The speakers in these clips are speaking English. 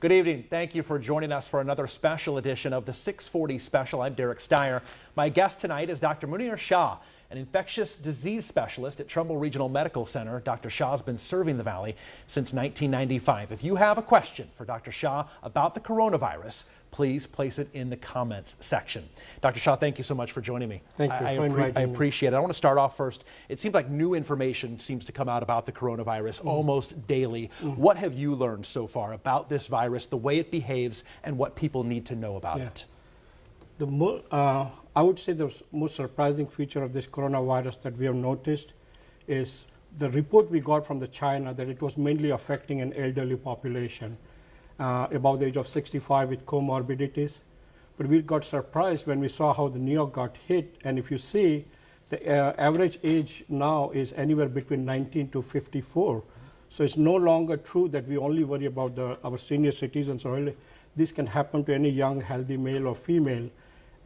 Good evening. Thank you for joining us for another special edition of the 640 Special. I'm Derek Steyer. My guest tonight is Dr. Munir Shah, an infectious disease specialist at Trumbull Regional Medical Center. Dr. Shah has been serving the Valley since 1995. If you have a question for Dr. Shah about the coronavirus, please place it in the comments section. Dr. Shah, thank you so much for joining me. Thank you for inviting me. I appreciate it. I want to start off first. It seems like new information seems to come out about the coronavirus almost daily. What have you learned so far about this virus, the way it behaves, and what people need to know about it? I would say the most surprising feature of this coronavirus that we have noticed is the report we got from China that it was mainly affecting an elderly population. About the age of 65 with comorbidities. But we got surprised when we saw how the New York got hit. And if you see, the average age now is anywhere between 19 to 54. So it's no longer true that we only worry about our senior citizens. Or this can happen to any young, healthy male or female.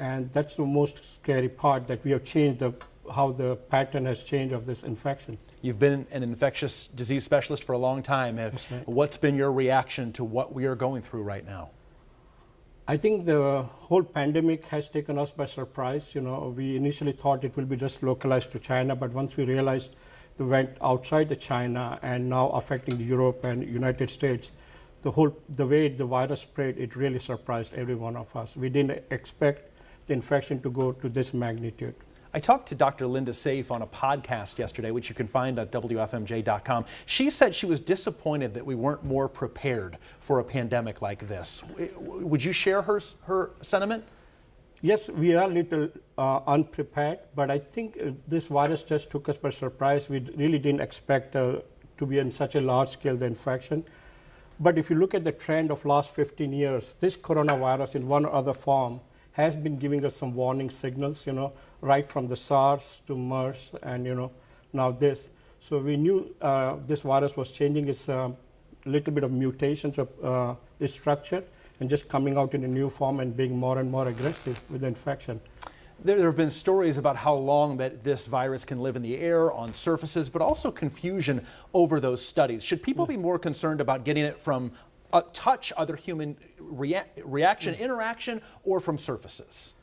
And that's the most scary part, that we have changed how the pattern has changed of this infection. You've been an infectious disease specialist for a long time. That's right. What's been your reaction to what we are going through right now? I think the whole pandemic has taken us by surprise. You know, we initially thought it will be just localized to China, but once we realized it went outside the China and now affecting Europe and United States, the way the virus spread, it really surprised every one of us. We didn't expect the infection to go to this magnitude. I talked to Dr. Linda Saif on a podcast yesterday, which you can find at WFMJ.com. She said she was disappointed that we weren't more prepared for a pandemic like this. Would you share her sentiment? Yes, we are a little unprepared, but I think this virus just took us by surprise. We really didn't expect to be in such a large scale, the infection. But if you look at the trend of last 15 years, this coronavirus in one or other form has been giving us some warning signals, right from the SARS to MERS and, now this. So we knew this virus was changing its little bit of mutations of its structure and just coming out in a new form and being more and more aggressive with the infection. There have been stories about how long that this virus can live in the air, on surfaces, but also confusion over those studies. Should people be more concerned about getting it from touch, other human interaction, or from surfaces?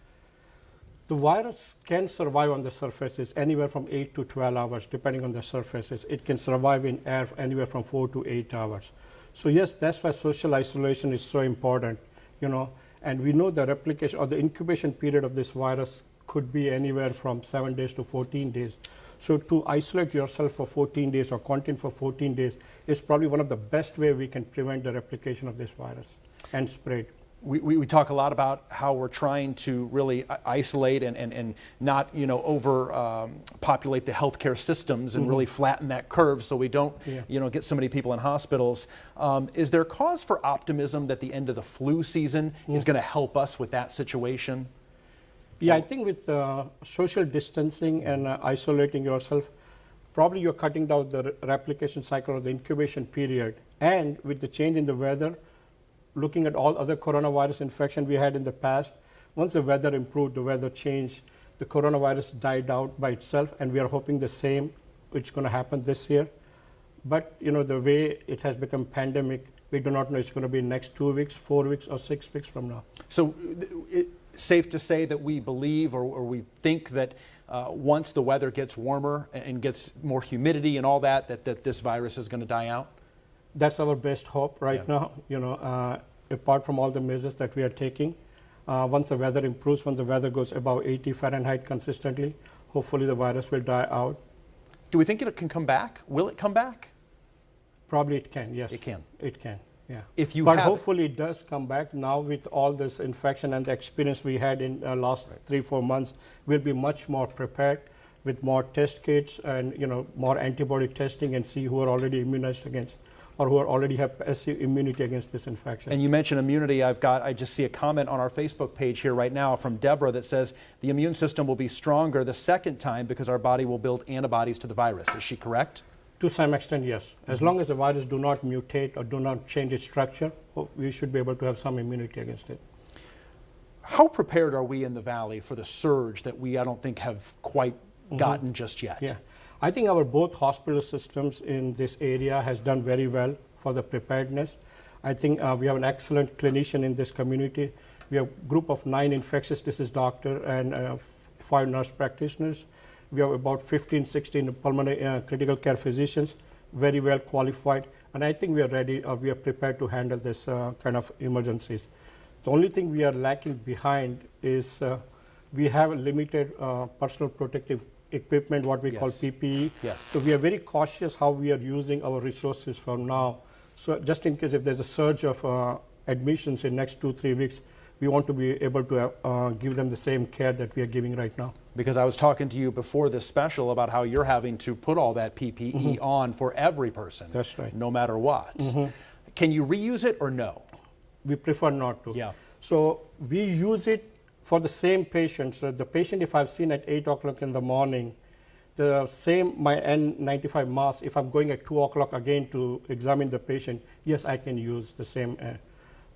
The virus can survive on the surfaces anywhere from 8 to 12 hours, depending on the surfaces. It can survive in air anywhere from 4 to 8 hours. So yes, that's why social isolation is so important, and we know the replication or the incubation period of this virus could be anywhere from 7 days to 14 days. So to isolate yourself for 14 days or quarantine for 14 days is probably one of the best way we can prevent the replication of this virus and spread. We talk a lot about how we're trying to really isolate and not populate the healthcare systems and really flatten that curve so we don't get so many people in hospitals. Is there cause for optimism that the end of the flu season is going to help us with that situation? Yeah, I think with social distancing and isolating yourself, probably you're cutting down the replication cycle or the incubation period. And with the change in the weather, looking at all other coronavirus infections we had in the past, once the weather improved, the weather changed, the coronavirus died out by itself, and we are hoping the same, which is going to happen this year. But the way it has become pandemic, we do not know it's going to be next 2 weeks, 4 weeks, or 6 weeks from now. So safe to say that we believe or we think that once the weather gets warmer and gets more humidity and all that this virus is going to die out? That's our best hope right now, apart from all the measures that we are taking. Once the weather improves, once the weather goes above 80 Fahrenheit consistently, hopefully the virus will die out. Do we think it can come back? Will it come back? Probably it can, yes. It can? It can, yeah. But hopefully it does come back. Now with all this infection and the experience we had in the last 3-4 months, we'll be much more prepared with more test kits and more antibody testing and see who are already immunized against or who already have passive immunity against this infection. And you mentioned immunity. I just see a comment on our Facebook page here right now from Deborah that says the immune system will be stronger the second time because our body will build antibodies to the virus. Is she correct? To some extent, yes. As long as the virus do not mutate or do not change its structure, we should be able to have some immunity against it. How prepared are we in the Valley for the surge that I don't think have quite gotten just yet? Yeah. I think our both hospital systems in this area has done very well for the preparedness. I think we have an excellent clinician in this community. We have a group of 9 infectious disease doctors and 5 nurse practitioners. We have about 15, 16 pulmonary critical care physicians, very well qualified. And I think we are ready, we are prepared to handle this kind of emergencies. The only thing we are lacking behind is we have a limited personal protective equipment, what we call Yes. PPE. Yes. So we are very cautious how we are using our resources from now. So just in case if there's a surge of admissions in next 2-3 weeks, we want to be able to give them the same care that we are giving right now. Because I was talking to you before this special about how you're having to put all that PPE on for every person. That's right. No matter what. Can you reuse it or no? We prefer not to. Yeah. So we use it for the same patient. So the patient, if I've seen at 8 o'clock in the morning, the same, my N95 mask, if I'm going at 2 o'clock again to examine the patient, yes, I can use the same.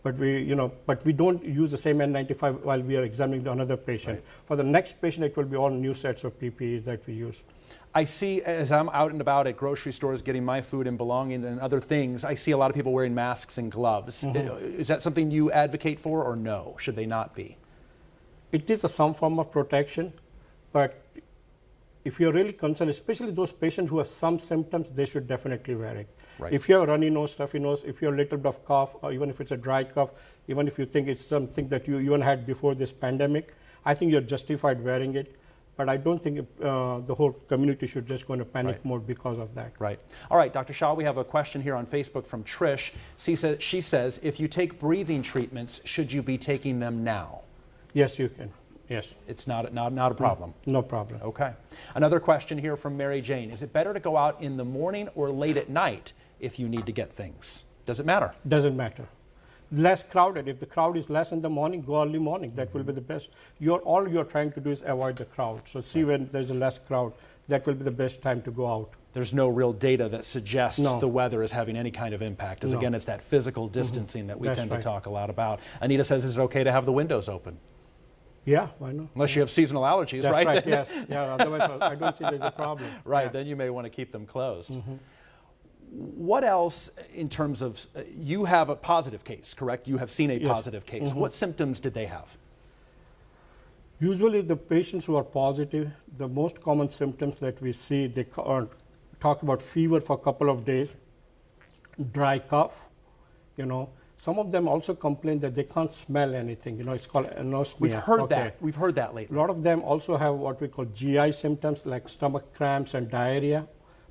But we don't use the same N95 while we are examining another patient. Right. For the next patient, it will be all new sets of PPEs that we use. I see, as I'm out and about at grocery stores getting my food and belongings and other things, I see a lot of people wearing masks and gloves. Is that something you advocate for or no? Should they not be? It is some form of protection, but if you're really concerned, especially those patients who have some symptoms, they should definitely wear it. Right. If you have a runny nose, stuffy nose, if you have a little bit of cough, or even if it's a dry cough, even if you think it's something that you even had before this pandemic, I think you're justified wearing it. But I don't think the whole community should just go into panic Right. mode because of that. Right. All right, Dr. Shah, we have a question here on Facebook from Trish. She says, if you take breathing treatments, should you be taking them now? Yes, you can. Yes, It's not a problem. no problem. Okay. Another question here from Mary Jane. Is it better to go out in the morning or late at night if you need to get things? Does it matter? Doesn't matter. Less crowded. If the crowd is less in the morning, go early morning. That will be the best. All you're trying to do is avoid the crowd. So see when there's a less crowd, that will be the best time to go out. There's no real data that suggests No. the weather is having any kind of impact. As No. again, it's that physical distancing that we That's tend right. to talk a lot about. Anita says, is it okay to have the windows open? Yeah, why not? Unless you have seasonal allergies, That's right? right, yes. Yeah, otherwise I don't see there's a problem. Right, Yeah. then you may want to keep them closed. What else in terms of, you have a positive case, correct? You have seen a Yes. positive case. What symptoms did they have? Usually the patients who are positive, the most common symptoms that we see, they talk about fever for a couple of days, dry cough, Some of them also complain that they can't smell anything. It's called anosmia. We've heard Okay. that. We've heard that A lately. lot of them also have what we call GI symptoms like stomach cramps and diarrhea.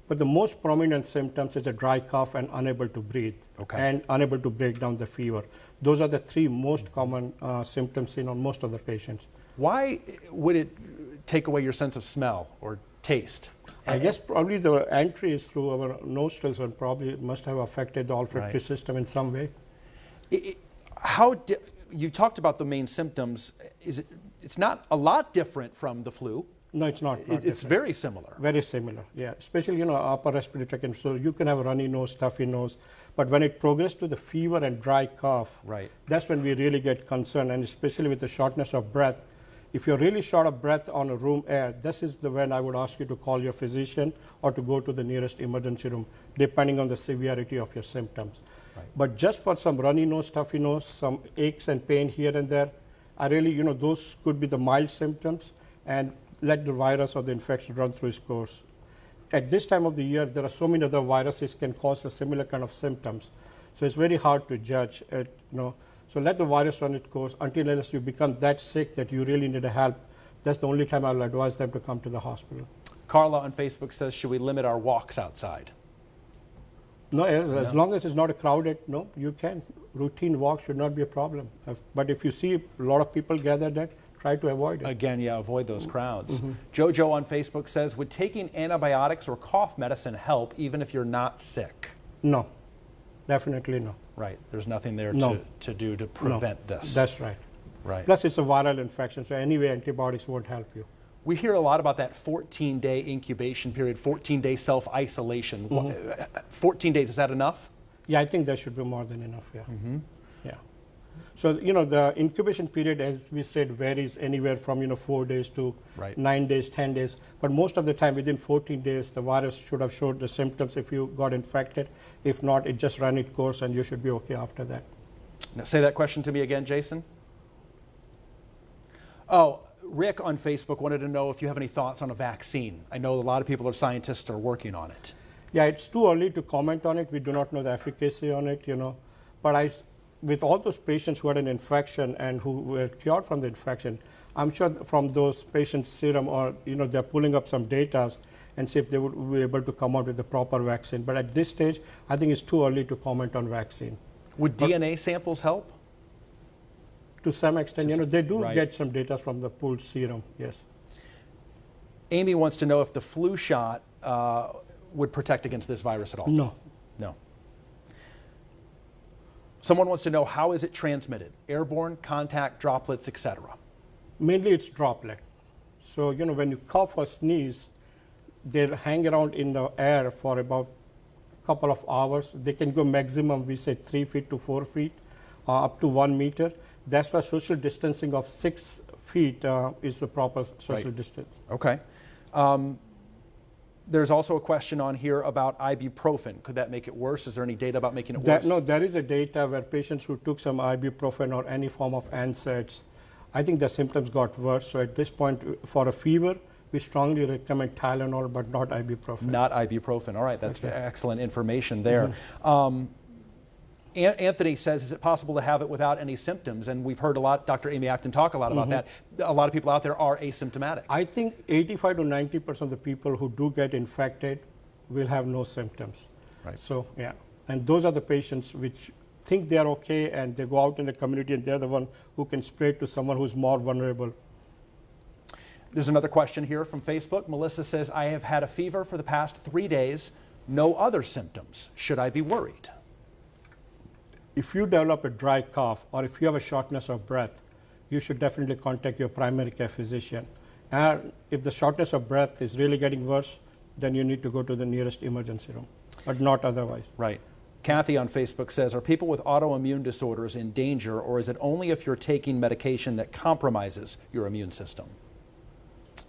But the most prominent symptoms is a dry cough and unable to breathe Okay. and unable to break down the fever. Those are the 3 most common symptoms seen on most of the patients. Why would it take away your sense of smell or taste? I guess probably the entry is through our nostrils and probably must have affected the olfactory Right. system in some way. You talked about the main symptoms. It's not a lot different from the flu. No, it's not. It's different. very similar. Very similar, yeah. Especially, upper respiratory tract. So you can have a runny nose, stuffy nose. But when it progresses to the fever and dry cough, Right. that's when we really get concerned. And especially with the shortness of breath. If you're really short of breath on a room air, this is when I would ask you to call your physician or to go to the nearest emergency room, depending on the severity of your symptoms. Right. But just for some runny nose, stuffy nose, some aches and pain here and there, I really, those could be the mild symptoms, and let the virus or the infection run through its course. At this time of the year, there are so many other viruses can cause a similar kind of symptoms. So it's very hard to judge it, So let the virus run its course unless you become that sick that you really need help. That's the only time I'll advise them to come to the hospital. Carla on Facebook says, should we limit our walks outside? No, as long as it's not a crowded, no, you can. Routine walk should not be a problem. But if you see a lot of people gathered there, try to avoid it. Again, yeah, avoid those crowds. Jojo on Facebook says, would taking antibiotics or cough medicine help even if you're not sick? No, definitely no. Right, there's nothing there No. to do to prevent No, this. That's right. Right. Plus, it's a viral infection, so anyway, antibiotics won't help you. We hear a lot about that 14-day incubation period, 14-day self-isolation. 14 days, is that enough? Yeah, I think that should be more than enough, yeah. Yeah. So, the incubation period, as we said, varies anywhere from, 4 days to Right. 9 days, 10 days. But most of the time, within 14 days, the virus should have showed the symptoms if you got infected. If not, it just ran its course and you should be okay after that. Now, say that question to me again, Jason. Oh, Rick on Facebook wanted to know if you have any thoughts on a vaccine. I know a lot of people are scientists are working on it. Yeah, it's too early to comment on it. We do not know the efficacy on it, But with all those patients who had an infection and who were cured from the infection, I'm sure from those patients' serum or, they're pulling up some data and see if they would be able to come out with the proper vaccine. But at this stage, I think it's too early to comment on vaccine. Would DNA samples help? To some extent, they do Right. get some data from the pooled serum, yes. Amy wants to know if the flu shot would protect against this virus at all. No. No. Someone wants to know, how is it transmitted? Airborne, contact, droplets, etc. Mainly it's droplet. So, when you cough or sneeze, they hang around in the air for about a couple of hours. They can go maximum, we say 3 feet to 4 feet, up to 1 meter. That's why social distancing of 6 feet is the proper social Right. distance. Okay. There's also a question on here about ibuprofen. Could that make it worse? Is there any data about making it worse? No, there is a data where patients who took some ibuprofen or any form of NSAIDs, I think the symptoms got worse. So at this point, for a fever, we strongly recommend Tylenol, but not ibuprofen. Not ibuprofen. All right, that's Okay. excellent information there. Anthony says, is it possible to have it without any symptoms? And we've heard a lot, Dr. Amy Acton talk a lot about that. A lot of people out there are asymptomatic. I think 85 to 90% of the people who do get infected will have no symptoms. Right. So, yeah. And those are the patients which think they are okay and they go out in the community and they're the one who can spread to someone who's more vulnerable. There's another question here from Facebook. Melissa says, I have had a fever for the past 3 days, no other symptoms. Should I be worried? If you develop a dry cough or if you have a shortness of breath, you should definitely contact your primary care physician. And if the shortness of breath is really getting worse, then you need to go to the nearest emergency room, but not otherwise. Right. Kathy on Facebook says, are people with autoimmune disorders in danger, or is it only if you're taking medication that compromises your immune system?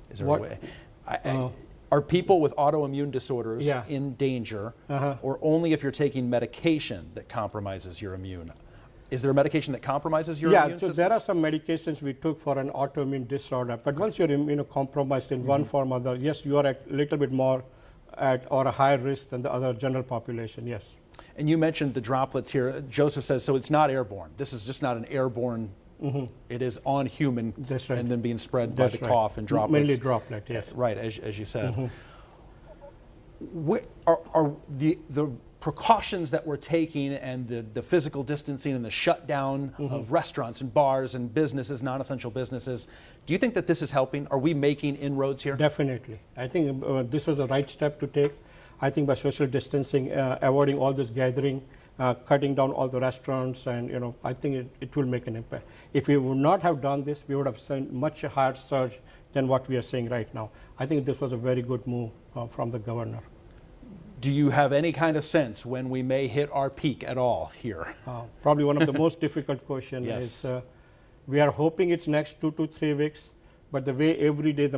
Is there What- a way? Are people with autoimmune disorders Yeah. in danger, or only if you're taking medication that compromises your immune? Is there a medication that compromises your immune so system? there are some medications we took for an autoimmune disorder, but once you're immunocompromised in one form or other, yes, you are a little bit more at or a higher risk than the other general population, yes. And you mentioned the droplets here. Joseph says, so it's not airborne. This is just not an airborne, it is on human That's right. and then being spread by That's the right. cough and droplets. Mainly droplet, yes. Right, as you said. Are the precautions that we're taking and the physical distancing and the shutdown of restaurants and bars and businesses, non-essential businesses, do you think that this is helping? Are we making inroads here? Definitely. I think this was the right step to take. I think by social distancing, avoiding all this gathering, cutting down all the restaurants, and I think it will make an impact. If we would not have done this, we would have seen much higher surge than what we are seeing right now. I think this was a very good move from the governor. Do you have any kind of sense when we may hit our peak at all here? Probably one of the most difficult questions Yes. is we are hoping it's next 2 to 3 weeks, but the way every day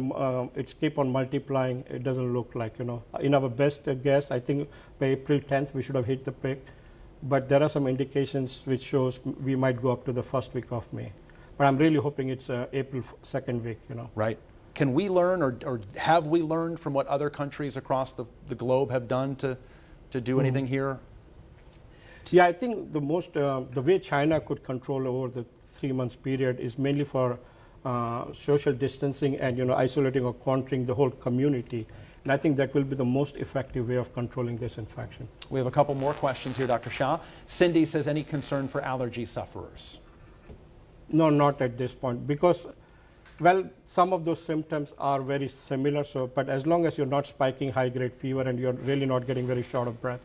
it's keep on multiplying, it doesn't look like, In our best guess, I think by April 10th, we should have hit the peak. But there are some indications which shows we might go up to the first week of May. But I'm really hoping it's April 2nd week, Right. Can we learn or have we learned from what other countries across the globe have done to do anything here? Yeah, I think the way China could control over the 3 months period is mainly for social distancing and isolating or countering the whole community. And I think that will be the most effective way of controlling this infection. We have a couple more questions here, Dr. Shah. Cindy says, any concern for allergy sufferers? No, not at this point, because, well, some of those symptoms are very similar. But as long as you're not spiking high-grade fever and you're really not getting very short of breath,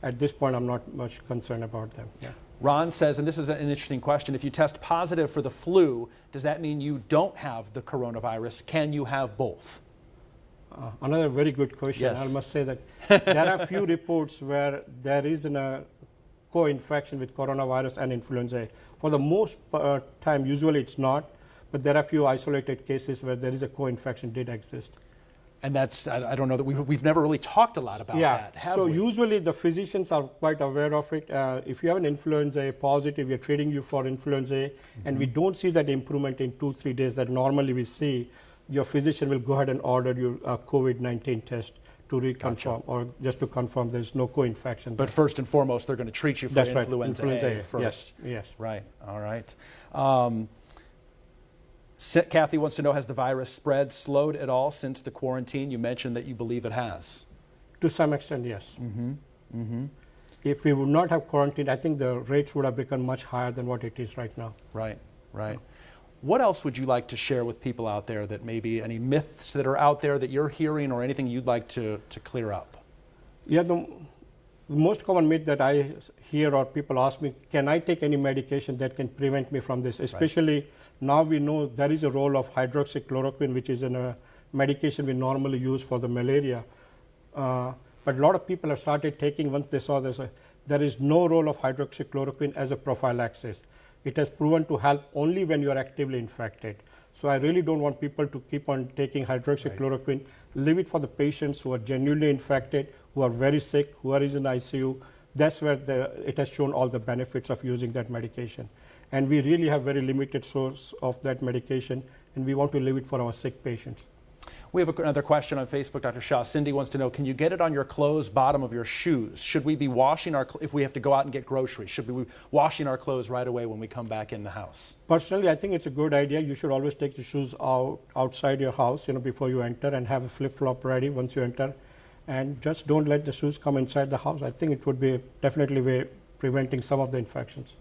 at this point, I'm not much concerned about them. Yeah. Ron says, and this is an interesting question, if you test positive for the flu, does that mean you don't have the coronavirus? Can you have both? Another very good question. Yes. I must say that there are few reports where there is a co-infection with coronavirus and influenza A. For the most time, usually it's not, but there are a few isolated cases where there is a co-infection did exist. And that's, I don't know that we've never really talked a lot about that, have so we? usually the physicians are quite aware of it. If you have an influenza A positive, we are treating you for influenza A, and we don't see that improvement in 2-3 days that normally we see, your physician will go ahead and order you a COVID-19 test to reconfirm or just to confirm there's no co-infection. But first and foremost, they're going to treat you for That's right, influenza influenza A A, first. yes. Right, all right. Kathy wants to know, has the virus spread slowed at all since the quarantine? You mentioned that you believe it has. To some extent, yes. If we would not have quarantine, I think the rates would have become much higher than what it is right now. Right, right. What else would you like to share with people out there, that maybe any myths that are out there that you're hearing, or anything you'd like to clear up? Yeah, the most common myth that I hear or people ask me, can I take any medication that can prevent me from this? Especially now we know there is a role of hydroxychloroquine, which is a medication we normally use for the malaria. But a lot of people have started taking once they saw this. There is no role of hydroxychloroquine as a prophylaxis. It has proven to help only when you are actively infected. So I really don't want people to keep on taking hydroxychloroquine. Right. Leave it for the patients who are genuinely infected, who are very sick, who are in ICU. That's where it has shown all the benefits of using that medication. And we really have very limited source of that medication, and we want to leave it for our sick patients. We have another question on Facebook, Dr. Shah. Cindy wants to know, can you get it on your clothes, bottom of your shoes? Should we be washing if we have to go out and get groceries, should we be washing our clothes right away when we come back in the house? Personally, I think it's a good idea. You should always take the shoes outside your house, before you enter, and have a flip-flop ready once you enter. And just don't let the shoes come inside the house. I think it would be definitely preventing some of the infections.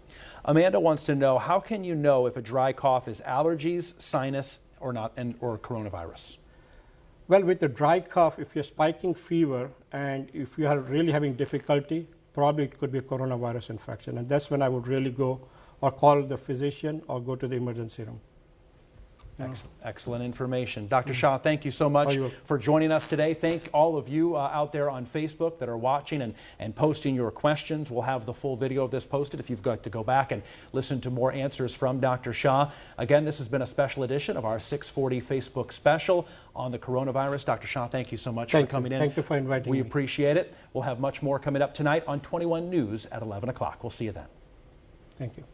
Amanda wants to know, how can you know if a dry cough is allergies, sinus, or not, or coronavirus? Well, with a dry cough, if you're spiking fever and if you are really having difficulty, probably it could be a coronavirus infection. And that's when I would really go or call the physician or go to the emergency room. Excellent information. Dr. Shah, thank you so much for joining us today. Thank all of you out there on Facebook that are watching and posting your questions. We'll have the full video of this posted if you've got to go back and listen to more answers from Dr. Shah. Again, this has been a special edition of our 640 Facebook special on the coronavirus. Dr. Shah, thank you so much for coming in. Thank you for inviting me. We appreciate it. We'll have much more coming up tonight on 21 News at 11 o'clock. We'll see you then. Thank you.